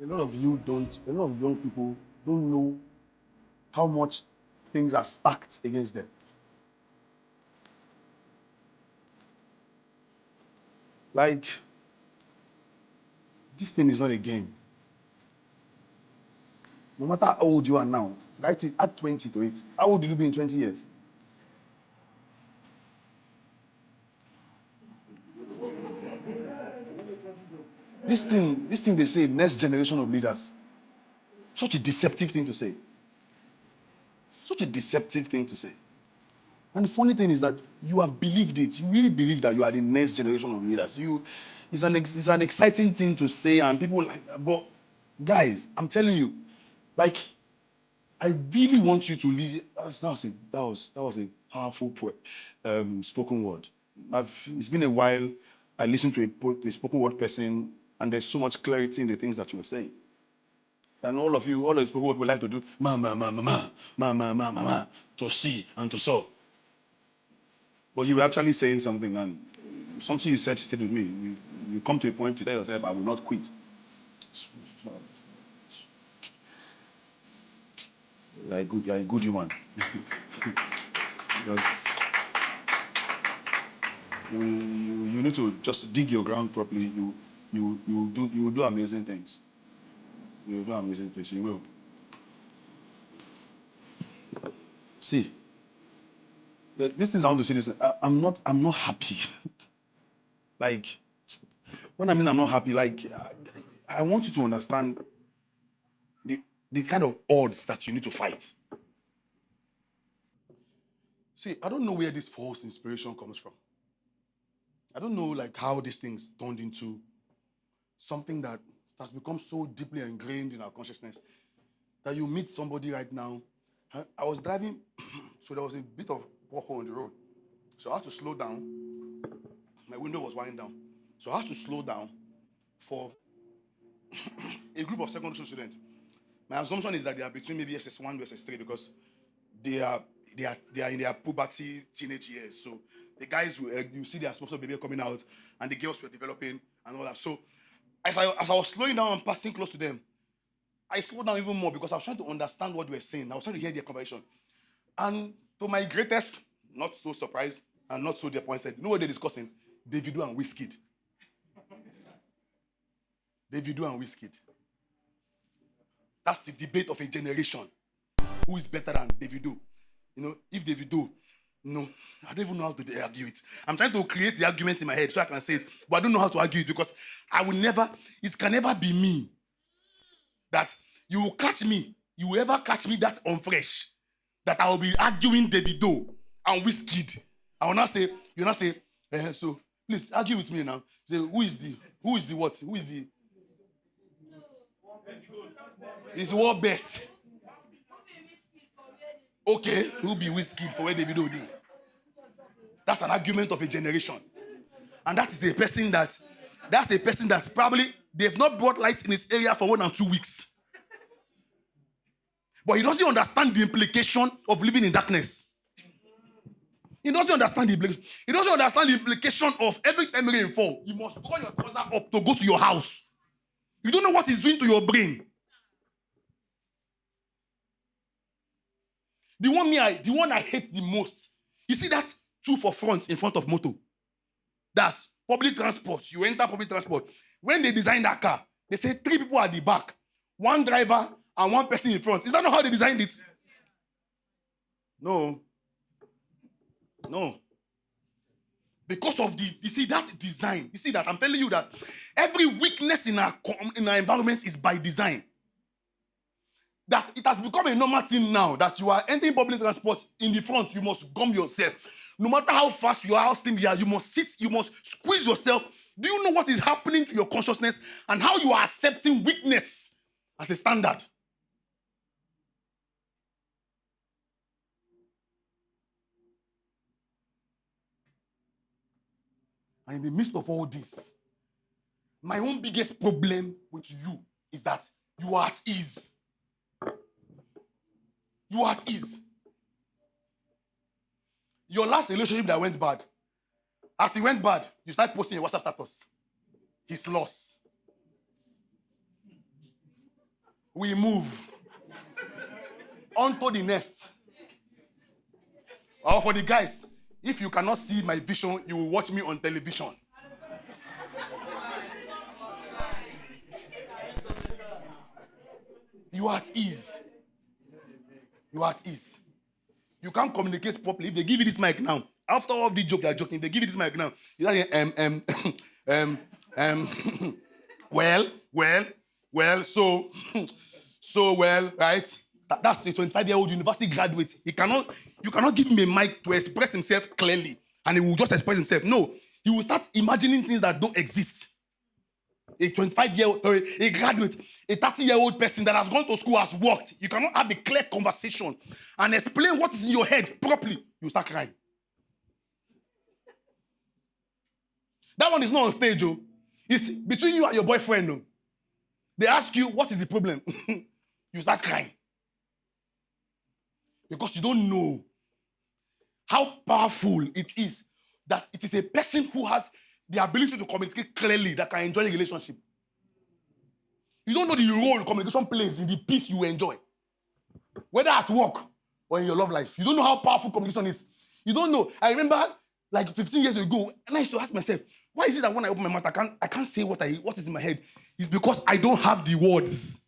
A lot of young people don't know how much things are stacked against them. Like, this thing is not a game. No matter how old you are now, write it, add 20 to it. How old will you be in 20 years? This thing they say, next generation of leaders. Such a deceptive thing to say. Such a deceptive thing to say. And the funny thing is that you have believed it. You really believe that you are the next generation of leaders. It's an exciting thing to say, and people like, but guys, I'm telling you, like, I really want you to lead. That was a powerful spoken word. It's been a while. I listened to a spoken word person, and there's so much clarity in the things that you were saying. And all of the spoken word would like to do to see and to saw. But you were actually saying something, and something you said stayed with me. You come to a point to tell yourself, I will not quit. You're a good human. Because you need to just dig your ground properly. You will do amazing things. You will do amazing things. You will. See, this thing I want to say this. I'm not happy. Like, when I mean I'm not happy, like, I want you to understand the kind of odds that you need to fight. See, I don't know where this false inspiration comes from. I don't know, like, how these things turned into something that has become so deeply ingrained in our consciousness that you meet somebody right now. I was driving, so there was a bit of pothole on the road. So I had to slow down. My window was winding down. So I had to slow down for a group of secondary school students. My assumption is that they are between maybe SS1 to SS3 because they are in their puberty teenage years. So the guys, you see their sponsor baby coming out, and the girls were developing and all that. So as I was slowing down and passing close to them, I slowed down even more because I was trying to understand what they were saying. I was trying to hear their conversation. And to my greatest, not so surprised and not so disappointed, you know what they're discussing? Davido and Wizkid. Davido and Wizkid. That's the debate of a generation. Who is better than Davido? You know, if Davido, no, I don't even know how to argue it. I'm trying to create the argument in my head so I can say it, but I don't know how to argue it because it can never be me. That you will ever catch me that unfresh, that I will be arguing Davido and Wizkid. I will not say, you not say, so please argue with me now. Say, who is the what? Who is the is the world best? Okay, who be Wizkid for where Davido did? That's an argument of a generation. And that's a person that probably they've not brought light in his area for 1 or 2 weeks. But he doesn't understand the implication of living in darkness. He doesn't understand the implication. He doesn't understand the implication of every time rain fall, you must draw your trouser up to go to your house. You don't know what it's doing to your brain. The one I hate the most. You see that 2 for front in front of motor? That's public transport. You enter public transport. When they design that car, they say 3 people at the back, 1 driver and 1 person in front. Is that not how they designed it? No. Because of that design. You see that? I'm telling you that every weakness in our environment is by design. That it has become a normal thing now that you are entering public transport in the front, you must gum yourself. No matter how fast you are, how steam you are, you must sit, you must squeeze yourself. Do you know what is happening to your consciousness and how you are accepting weakness as a standard? And in the midst of all this, my own biggest problem with you is that you are at ease. You are at ease. Your last relationship that went bad, as it went bad, you start posting your WhatsApp status. His loss. we move on to the next. Or for the guys, if you cannot see my vision, you will watch me on television. You are at ease. You are at ease. You can't communicate properly. If they give you this mic now, after all the joke you are joking, if they give you this mic now, you're like, well, so well, right? That's the 25-year-old university graduate. You cannot give him a mic to express himself clearly, and he will just express himself. No, he will start imagining things that don't exist. A 25-year-old, a graduate, a 30-year-old person that has gone to school, has worked. You cannot have a clear conversation and explain what is in your head properly. You start crying. That one is not on stage, oh. It's between you and your boyfriend, oh. They ask you, what is the problem? You start crying. Because you don't know how powerful it is that it is a person who has the ability to communicate clearly that can enjoy a relationship. You don't know the role communication plays in the peace you enjoy. Whether at work or in your love life. You don't know how powerful communication is. You don't know. I remember like 15 years ago, and I used to ask myself, why is it that when I open my mouth, I can't say what is in my head? It's because I don't have the words.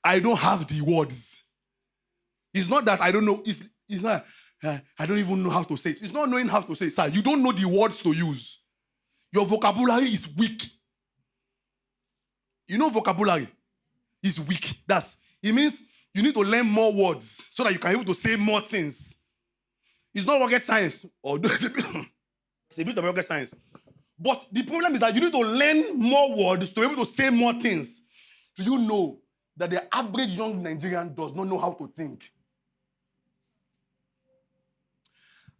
I don't have the words. It's not that I don't know. It's not, I don't even know how to say it. It's not knowing how to say it. Sir, you don't know the words to use. Your vocabulary is weak. You know vocabulary is weak. It means you need to learn more words so that you can be able to say more things. It's not rocket science. It's a bit of rocket science. But the problem is that you need to learn more words to be able to say more things. Do you know that the average young Nigerian does not know how to think?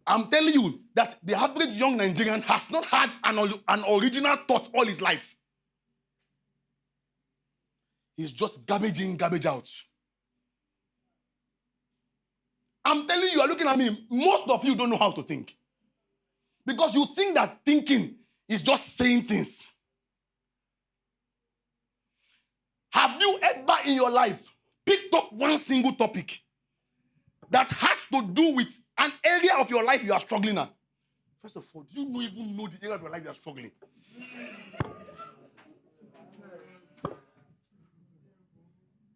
I'm telling you that the average young Nigerian has not had an original thought all his life. He's just garbage in, garbage out. I'm telling you are looking at me, most of you don't know how to think. Because you think that thinking is just saying things. Have you ever in your life picked up one single topic that has to do with an area of your life you are struggling at? First of all, do you even know the area of your life you are struggling?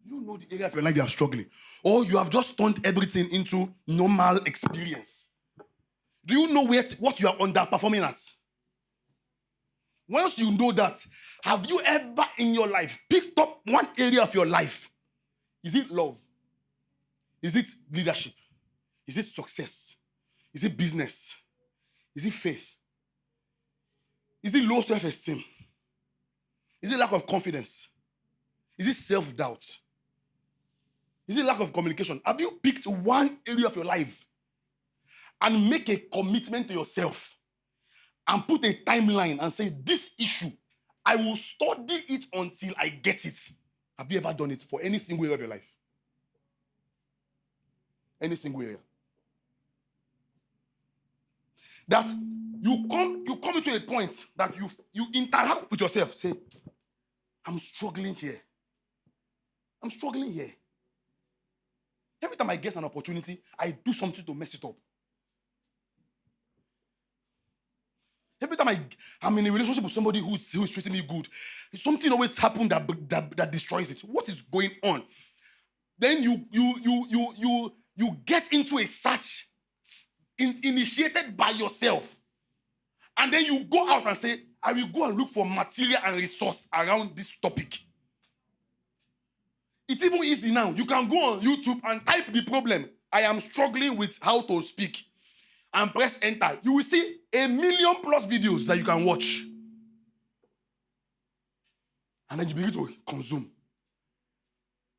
You know the area of your life you are struggling. Or you have just turned everything into normal experience. Do you know what you are underperforming at? Once you know that, have you ever in your life picked up one area of your life? Is it love? Is it leadership? Is it success? Is it business? Is it faith? Is it low self-esteem? Is it lack of confidence? Is it self-doubt? Is it lack of communication? Have you picked one area of your life and make a commitment to yourself and put a timeline and say, this issue, I will study it until I get it? Have you ever done it for any single area of your life? Any single area? That you come into a point that you interact with yourself. Say, I'm struggling here. I'm struggling here. Every time I get an opportunity, I do something to mess it up. Every time I'm in a relationship with somebody who's treating me good, something always happens that destroys it. What is going on? Then you get into a search initiated by yourself. And then you go out and say, I will go and look for material and resource around this topic. It's even easy now. You can go on YouTube and type the problem. I am struggling with how to speak. And press enter. You will see 1 million+ videos that you can watch. And then you begin to consume.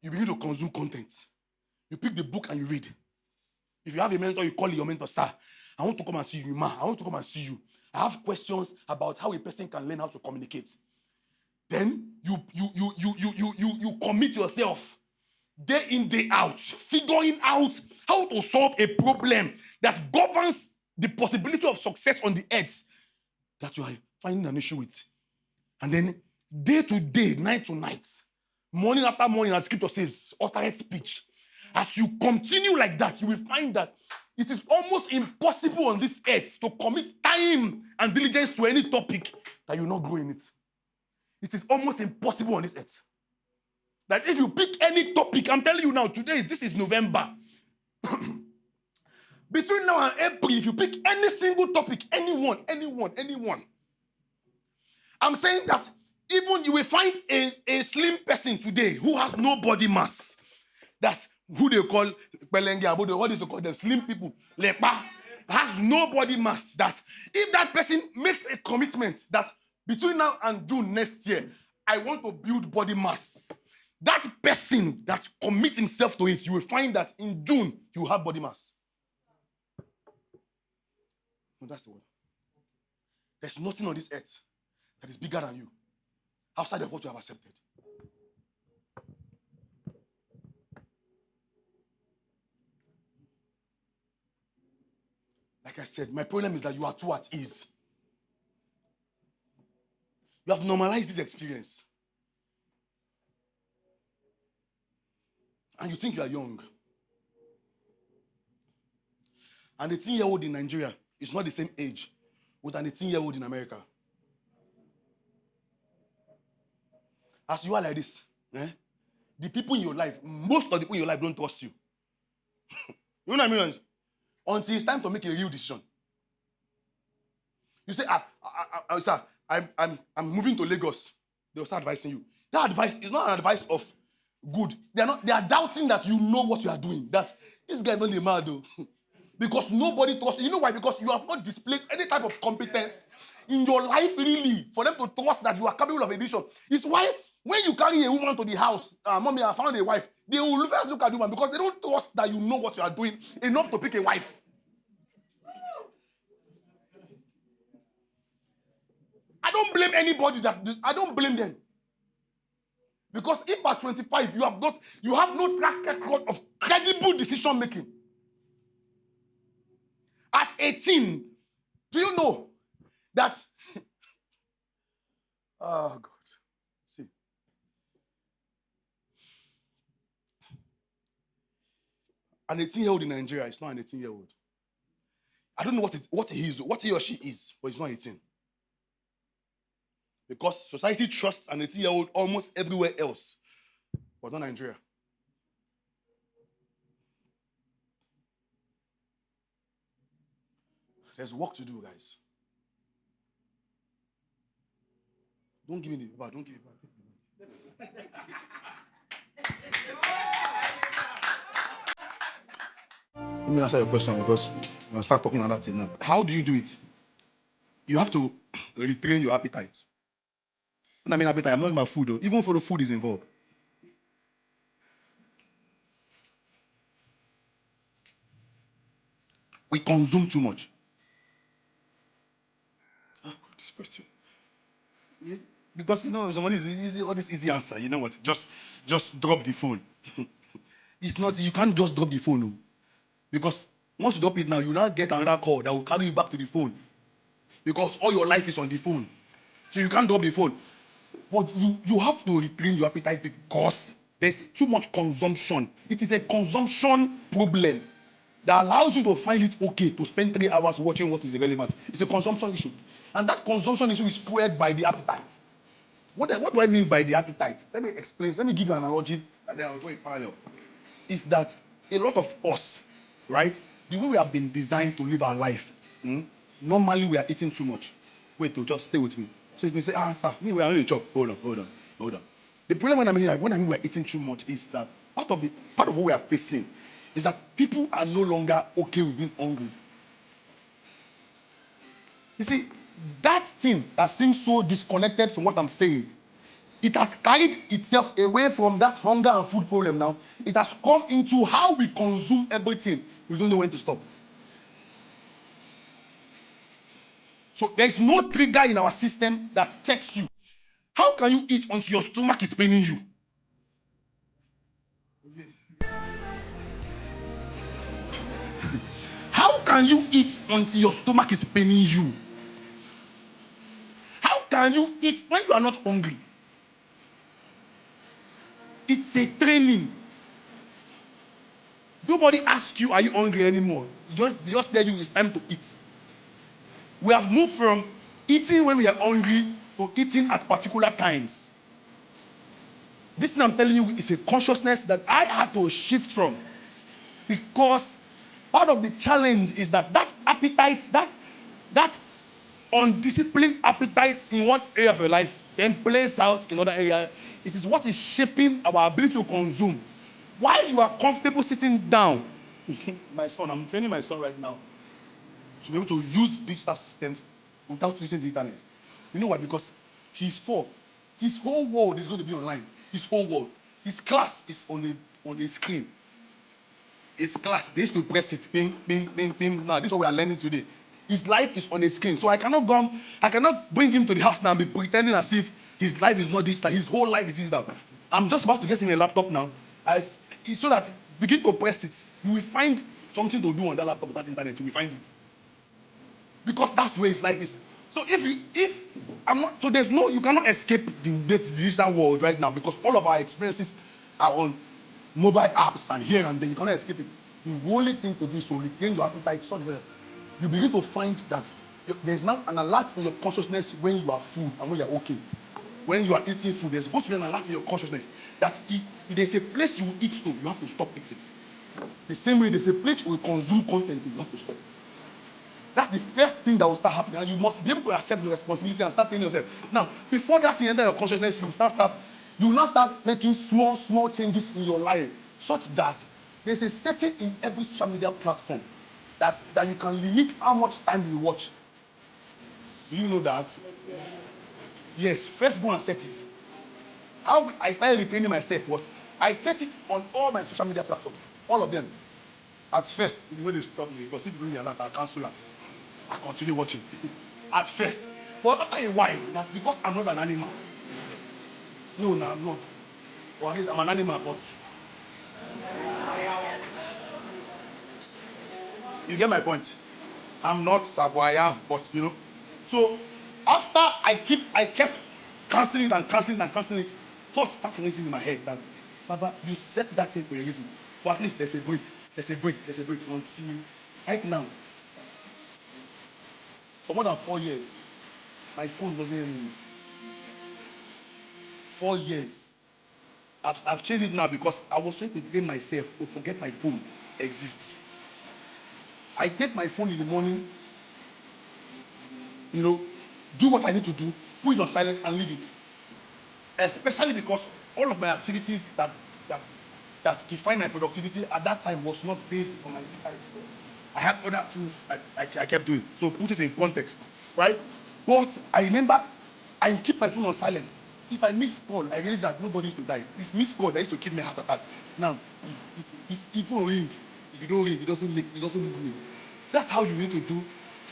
You begin to consume content. You pick the book and you read. If you have a mentor, you call your mentor, sir, I want to come and see you, ma. I want to come and see you. I have questions about how a person can learn how to communicate. Then you commit yourself day in, day out, figuring out how to solve a problem that governs the possibility of success on the earth that you are finding an issue with. And then day to day, night to night, Morning after morning, as scripture says, uttereth speech. As you continue like that, you will find that it is almost impossible on this earth to commit time and diligence to any topic that you will not grow in it. It is almost impossible on this earth. That if you pick any topic, I'm telling you now, this is November. Between now and April, if you pick any single topic, anyone, I'm saying that even you will find a slim person today who has no body mass. That's who they call Pelenge, what is to call them? Slim people. Lepa has no body mass. That if that person makes a commitment that between now and June next year, I want to build body mass. That person that commits himself to it, you will find that in June, you will have body mass. No, that's the word. There's nothing on this earth that is bigger than you, outside of what you have accepted. Like I said, my problem is that you are too at ease. You have normalized this experience. And you think you are young. An 18-year-old in Nigeria is not the same age with an 18-year-old in America. As you are like this, the people in your life, most of the people in your life don't trust you. You know what I mean? Until it's time to make a real decision. You say, sir, I'm moving to Lagos. They'll start advising you. That advice is not an advice of good. They are doubting that you know what you are doing. That this guy is not the mad though. Because nobody trusts you. You know why? Because you have not displayed any type of competence in your life really for them to trust that you are capable of a decision. It's why when you carry a woman to the house, mommy, I found a wife, they will first look at the woman because they don't trust that you know what you are doing enough to pick a wife. I don't blame anybody I don't blame them. Because if at 25 you have no track record of credible decision making. At 18, do you know that? Oh God. See. An 18-year-old in Nigeria is not an 18-year-old. I don't know what he or she is, but he's not 18. Because society trusts an 18-year-old almost everywhere else, but not Nigeria. There's work to do, guys. Don't give me the paper. Don't give me the paper. Let me answer your question because I'm going to start talking on that thing now. How do you do it? You have to retrain your appetite. When I mean appetite, I'm not talking about food though. Even for the food is involved. We consume too much. Oh, God, this question. Yeah. Because somebody is easy, all this easy answer. You know what? Just drop the phone. It's not, you can't just drop the phone. No. Because once you drop it now, you now get another call that will carry you back to the phone. Because all your life is on the phone. So you can't drop the phone. But you have to retrain your appetite because there's too much consumption. It is a consumption problem that allows you to find it okay to spend 3 hours watching what is irrelevant. It's a consumption issue. And that consumption issue is fueled by the appetite. What do I mean by the appetite? Let me explain. Let me give you an analogy and then I'll go in parallel. Is that a lot of us, right, the way we have been designed to live our life, normally we are eating too much. Wait, just stay with me. So you may say, sir, we are only a chop. Hold on. The problem when I mean we're eating too much is that part of what we are facing is that people are no longer okay with being hungry. You see, that thing that seems so disconnected from what I'm saying, it has carried itself away from that hunger and food problem now. It has come into how we consume everything. We don't know when to stop. So there's no trigger in our system that checks you. How can you eat until your stomach is paining you? How can you eat until your stomach is paining you? How can you eat when you are not hungry? It's a training. Nobody asks you, are you hungry anymore? They just tell you it's time to eat. We have moved from eating when we are hungry to eating at particular times. This thing I'm telling you is a consciousness that I had to shift from, because part of the challenge is that appetite, that undisciplined appetite in one area of your life then plays out in other areas. It is what is shaping our ability to consume. While you are comfortable sitting down, my son, I'm training my son right now to be able to use digital systems without using the internet. You know why? Because he's 4. His whole world is going to be online. His whole world. His class is on the screen. His class, they used to press it, ping, ping, ping, ping. Now, this is what we are learning today. His life is on a screen. So I cannot bring him to the house now and be pretending as if his life is not digital. His whole life is digital. I'm just about to get him a laptop now. So that begin to press it. You will find something to do on that laptop without internet. You will find it. Because that's where his life is. So you cannot escape the digital world right now, because all of our experiences are on mobile apps and here and there. You cannot escape it. The only thing to do is to retain your appetite so that you begin to find that there's now an alert in your consciousness when you are full and when you are okay. When you are eating food, there's supposed to be an alert in your consciousness that if there's a place you will eat to, you have to stop eating. The same way there's a place you will consume content, you have to stop. That's the first thing that will start happening, and you must be able to accept the responsibility and start telling yourself. Now, before that thing enters your consciousness, you will now start making small changes in your life, such that there's a setting in every social media platform that you can limit how much time you watch. Do you know that? Yes, first go and set it. How I started retaining myself was I set it on all my social media platforms, all of them. At first, the way they stopped me, because if you bring me alert, I'll cancel them. I continue watching. At first. But after a while, that because I'm not an animal. No, I'm not. Or at least I'm an animal, but you get my point. I'm not Saboya, but So after I kept canceling it, thoughts start racing in my head that, Baba, you set that thing for a reason. But at least there's a break. Until right now. For more than 4 years, my phone wasn't ringing. 4 years. I've changed it now because I was trying to train myself to forget my phone exists. I take my phone in the morning, do what I need to do, put it on silent and leave it. Especially because all of my activities that define my productivity at that time was not based on my desires. I had other things I kept doing. So put it in context, right? But I remember I keep my phone on silent. If I miss call, I realize that nobody used to die. This missed call that used to keep me heart attack. Now, if it won't ring, if you don't ring, it doesn't move me. That's how you need to do.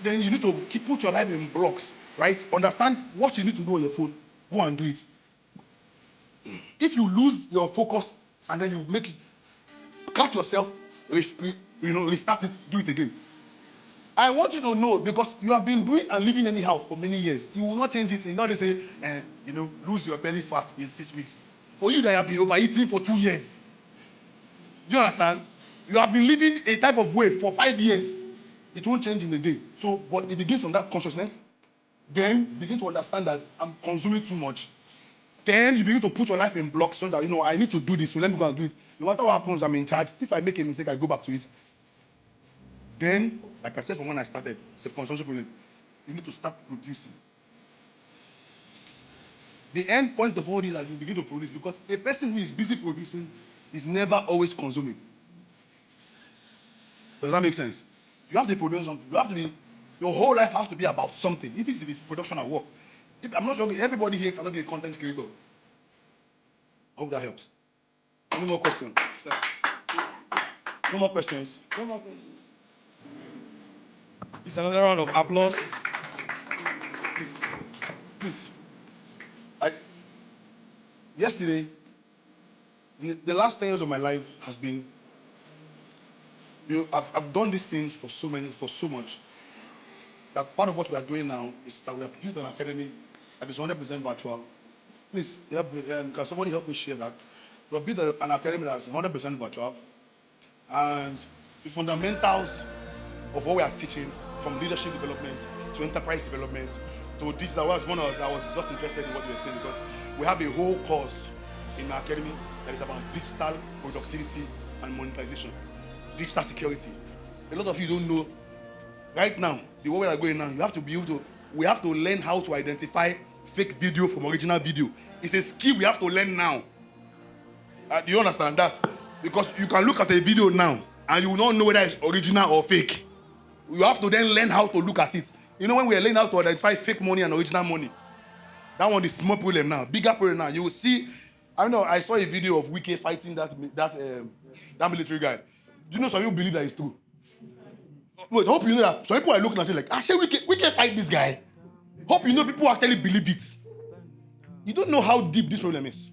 Then you need to put your life in blocks, right? Understand what you need to do on your phone. Go and do it. If you lose your focus and then you catch yourself, restart it, do it again. I want you to know, because you have been doing and living anyhow for many years. You will not change it. You not say, lose your belly fat in 6 weeks. For you that have been overeating for 2 years. Do you understand? You have been living a type of way for 5 years. It won't change in a day. So, but it begins from that consciousness. Then begin to understand that I'm consuming too much. Then you begin to put your life in blocks so that, I need to do this, so let me go and do it. No matter what happens, I'm in charge. If I make a mistake, I go back to it. Then, like I said from when I started, it's a consumption problem. You need to start producing. The end point of all this is that you begin to produce, because a person who is busy producing is never always consuming. Does that make sense? You have to produce something. Your whole life has to be about something. If it's production at work. I'm not sure everybody here cannot be a content creator. I hope that helps. No more questions. No more questions. It's another round of applause. Please. Yesterday, the last 10 years of my life has been, I've done these things for so much. That part of what we are doing now is that we have built an academy that is 100% virtual. Please, can somebody help me share that? We've built an academy that's 100% virtual. And the fundamentals of what we are teaching, from leadership development to enterprise development to digital. I was just interested in what you were saying because we have a whole course in our academy that is about digital productivity and monetization, digital security. A lot of you don't know. Right now, the way we are going now, we have to learn how to identify fake video from original video. It's a skill we have to learn now. Do you understand that? Because you can look at a video now and you will not know whether it's original or fake. You have to then learn how to look at it. You know, when we are learning how to identify fake money and original money, that one is small problem now. Bigger problem now. You will see. I saw a video of Wike fighting that military guy. Do you know some people believe that it's true? Wait, hope you know that some people are looking and say like, Wike fight this guy. Hope you know people actually believe it. You don't know how deep this problem is.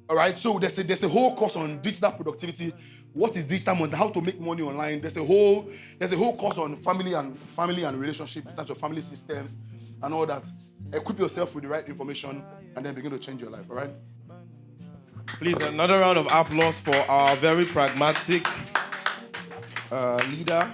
All right, so there's a whole course on digital productivity. What is digital money? How to make money online? There's a whole course on family and relationship in terms of family systems and all that. Equip yourself with the right information and then begin to change your life. All right. Please, another round of applause for our very pragmatic leader.